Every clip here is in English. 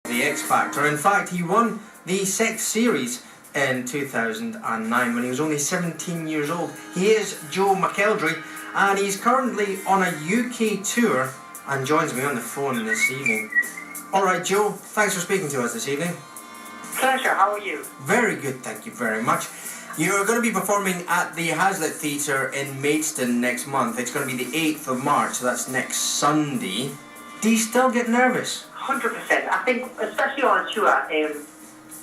The X Factor. In fact, he won the Sex Series in 2009 when he was only 17 years old. He is Joe McElderry, and he's currently on a UK tour and joins me on the phone this evening. Alright, Joe, thanks for speaking to us this evening. Pleasure, how are you? Very good, thank you very much. You're going to be performing at the Hazlitt Theatre in Maidstone next month. It's going to be the 8th of March, so that's next Sunday. Do you still get nervous? 100%. I think, especially on a tour,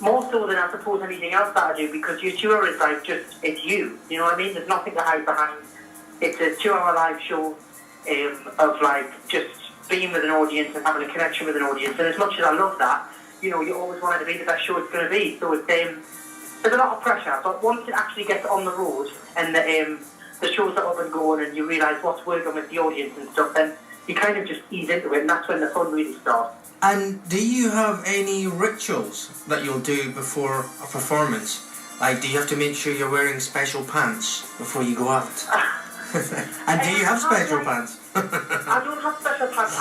more so than I suppose anything else that I do, because your tour is like just, it's you. You know what I mean? There's nothing to hide behind. It's a 2-hour live show of like just being with an audience and having a connection with an audience. And as much as I love that, you know, you always want it to be the best show it's going to be. So it's, there's a lot of pressure. But once it actually gets on the road and the shows are up and going and you realise what's working with the audience and stuff, then you kind of just ease into it, and that's when the fun really starts. And do you have any rituals that you'll do before a performance? Like, do you have to make sure you're wearing special pants before you go out? And do you have special pants? I don't have special pants.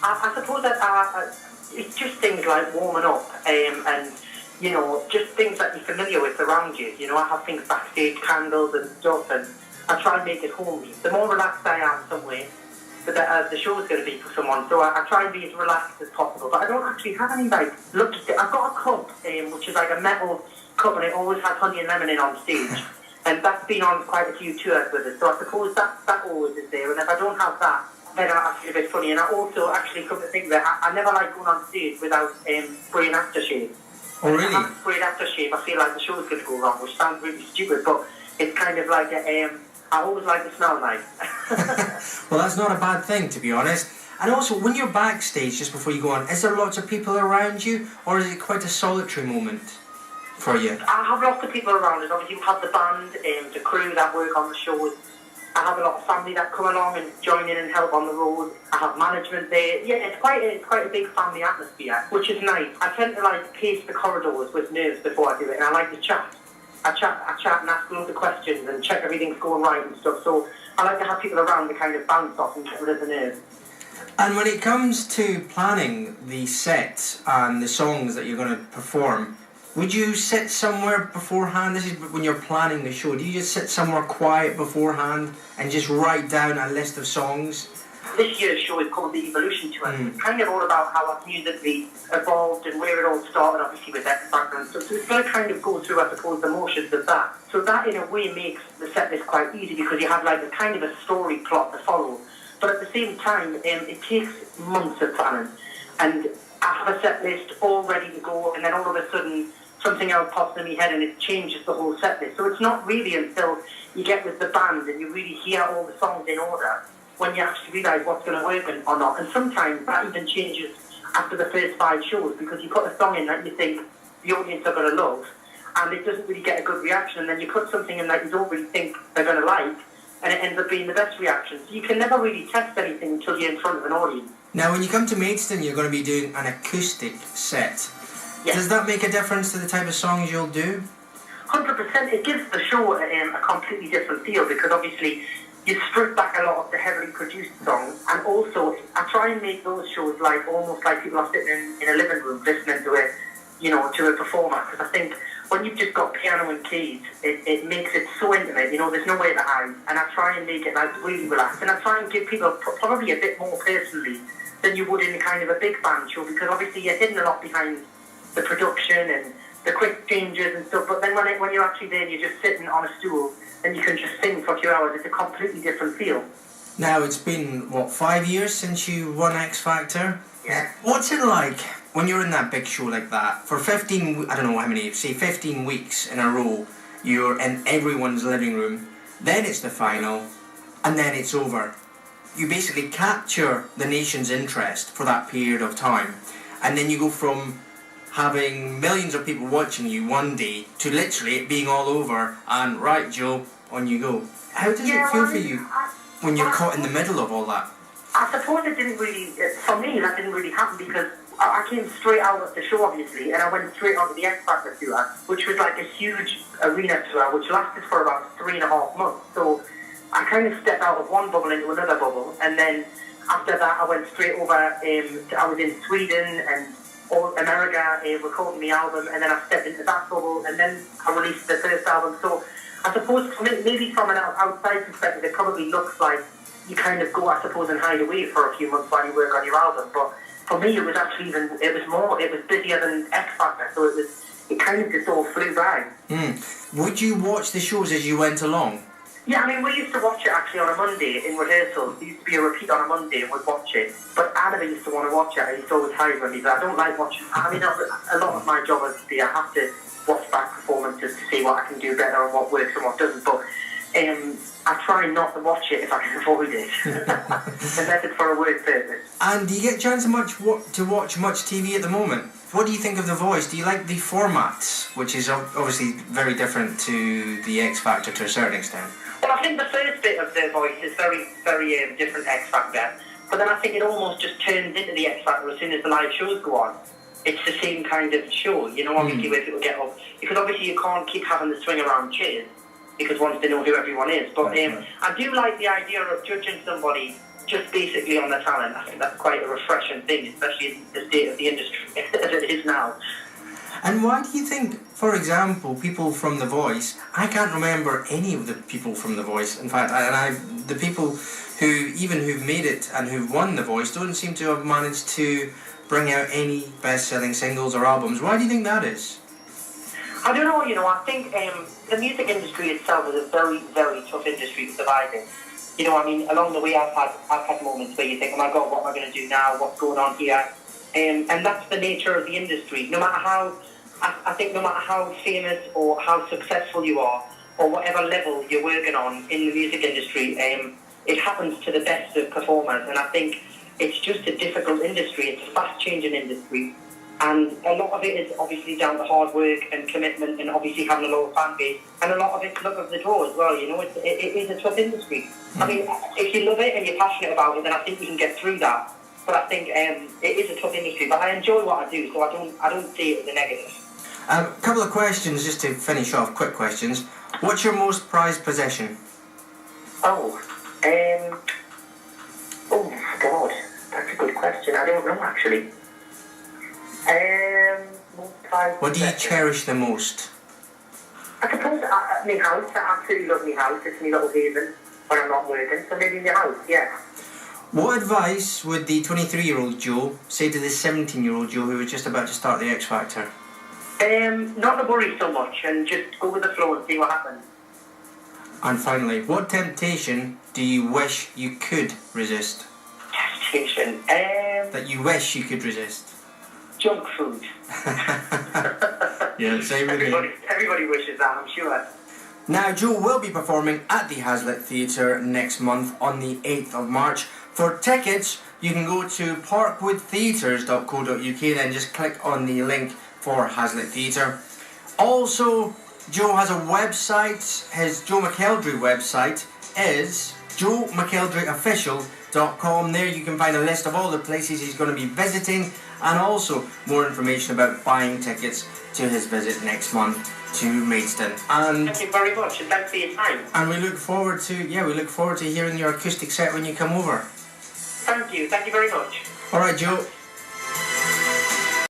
I suppose that it's just things like warming up and, you know, just things that you're familiar with around you. You know, I have things backstage, candles and stuff, and I try and make it homey. The more relaxed I am somewhere, the better the show's going to be for someone. So I try and be as relaxed as possible. But I don't actually have any, like, look, I've got a cup, which is like a metal cup, and it always has honey and lemon in on stage. And that's been on quite a few tours with us. So I suppose that always is there. And if I don't have that, then I feel a bit funny. And I also actually come to think that I never like going on stage without spraying aftershave. Oh, really? If I haven't sprayed aftershave, I feel like the show's going to go wrong, which sounds really stupid, but it's kind of like I always like to smell nice. Well, that's not a bad thing, to be honest. And also, when you're backstage, just before you go on, is there lots of people around you, or is it quite a solitary moment for you? I have lots of people around us. Obviously, you have the band, the crew that work on the shows. I have a lot of family that come along and join in and help on the road. I have management there. Yeah, it's quite a big family atmosphere, which is nice. I tend to like pace the corridors with nerves before I do it, and I like to chat. I chat and ask loads of questions and check everything's going right and stuff. So I like to have people around to kind of bounce off and get rid of the nerves. And when it comes to planning the set and the songs that you're going to perform, would you sit somewhere beforehand? This is when you're planning the show. Do you just sit somewhere quiet beforehand and just write down a list of songs? This year's show is called The Evolution Tour. It's kind of all about how our musically evolved and where it all started, obviously, with X Factor and stuff. So it's going to kind of go through, I suppose, the motions of that. So that, in a way, makes the set list quite easy because you have, like, a kind of a story plot to follow. But at the same time, it takes months of planning. And I have a set list all ready to go, and then all of a sudden, something else pops in my head and it changes the whole set list. So it's not really until you get with the band and you really hear all the songs in order when you actually realise what's going to work or not. And sometimes that even changes after the first 5 shows because you put a song in that you think the audience are going to love and it doesn't really get a good reaction, and then you put something in that you don't really think they're going to like and it ends up being the best reaction. So you can never really test anything until you're in front of an audience. Now, when you come to Maidstone, you're going to be doing an acoustic set. Yes. Does that make a difference to the type of songs you'll do? 100%. It gives the show a completely different feel because obviously you strip back a lot of the heavily produced songs, and also I try and make those shows like almost like people are sitting in a living room listening to it, you know, to a performer. Because I think when you've just got piano and keys, it makes it so intimate. You know, there's no way to hide, and I try and make it like really relaxed, and I try and give people probably a bit more personally than you would in kind of a big band show, because obviously you're hidden a lot behind the production and the quick changes and stuff. But then when you're actually there, and you're just sitting on a stool and you can just sing for 2 hours. It's a completely different feel. Now, it's been, 5 years since you won X Factor? Yeah. What's it like when you're in that big show like that? For 15, I don't know how many, say 15 weeks in a row, you're in everyone's living room, then it's the final, and then it's over. You basically capture the nation's interest for that period of time, and then you go from having millions of people watching you one day to literally it being all over and right, Joe, on you go. How does it feel for you when you're caught in the middle of all that? I suppose it didn't really, for me, that didn't really happen because I came straight out of the show, obviously, and I went straight onto the X Factor tour, which was like a huge arena tour, which lasted for about 3.5 months. So I kind of stepped out of one bubble into another bubble, and then After that, I went straight over. I was in Sweden and all America recording the album, and then I stepped into that bubble, and then I released the first album. So I suppose maybe from an outside perspective, it probably looks like you kind of go, I suppose, and hide away for a few months while you work on your album. But for me, it was actually it was busier than X Factor, so it kind of just all flew by. Would you watch the shows as you went along? Yeah, I mean, we used to watch it actually on a Monday in rehearsals. There used to be a repeat on a Monday and we'd watch it. But I never used to want to watch it. I used to always hide from me. But I don't like watching. I mean, a lot of my job is I have to watch back performances to see what I can do better and what works and what doesn't. But I try not to watch it if I can avoid it. Unless it's for a work purpose. And do you get a chance to watch much TV at the moment? What do you think of The Voice? Do you like the format, which is obviously very different to the X Factor to a certain extent? Well, I think the first bit of The Voice is very, very different X Factor. But then I think it almost just turns into the X Factor as soon as the live shows go on. It's the same kind of show, you know, obviously where people get up. Because obviously you can't keep having the swing around chairs, because once they know who everyone is. But I do like the idea of judging somebody just basically on the talent. I think that's quite a refreshing thing, especially in the state of the industry as it is now. And why do you think, for example, people from The Voice, I can't remember any of the people from The Voice. In fact, the people who've made it and who've won The Voice don't seem to have managed to bring out any best-selling singles or albums. Why do you think that is? I don't know, you know, I think the music industry itself is a very, very tough industry to survive in. You know, I mean, along the way I've had moments where you think, oh my God, what am I going to do now? What's going on here? And that's the nature of the industry. No matter how, I think no matter how famous or how successful you are, or whatever level you're working on in the music industry, it happens to the best of performers. And I think it's just a difficult industry. It's a fast-changing industry. And a lot of it is obviously down to hard work and commitment and obviously having a low fan base. And a lot of it's luck of the draw as well, you know. It is a tough industry. I mean, if you love it and you're passionate about it, then I think you can get through that. But I think it is a tough industry. But I enjoy what I do, so I don't see it as a negative. A couple of questions just to finish off, quick questions. What's your most prized possession? Oh God, that's a good question. I don't know actually. What do you cherish the most? I suppose my house. I absolutely love my house. It's my little haven when I'm not working. So maybe my house, yeah. What advice would the 23-year-old Joe say to the 17-year-old Joe who was just about to start the X Factor? Not to worry so much and just go with the flow and see what happens. And finally, what temptation do you wish you could resist? Temptation? That you wish you could resist? Junk food. Yeah, same with me. Everybody wishes that, I'm sure. Now, Joe will be performing at the Hazlitt Theatre next month on the 8th of March. For tickets, you can go to parkwoodtheatres.co.uk, then just click on the link for Hazlitt Theatre. Also, Joe has a website. His Joe McElderry website is joemcElderryofficial.com. There you can find a list of all the places he's going to be visiting and also more information about buying tickets to his visit next month to Maidstone. And thank you very much, and thanks for your time. And we look forward to hearing your acoustic set when you come over. Thank you very much. All right, Joe.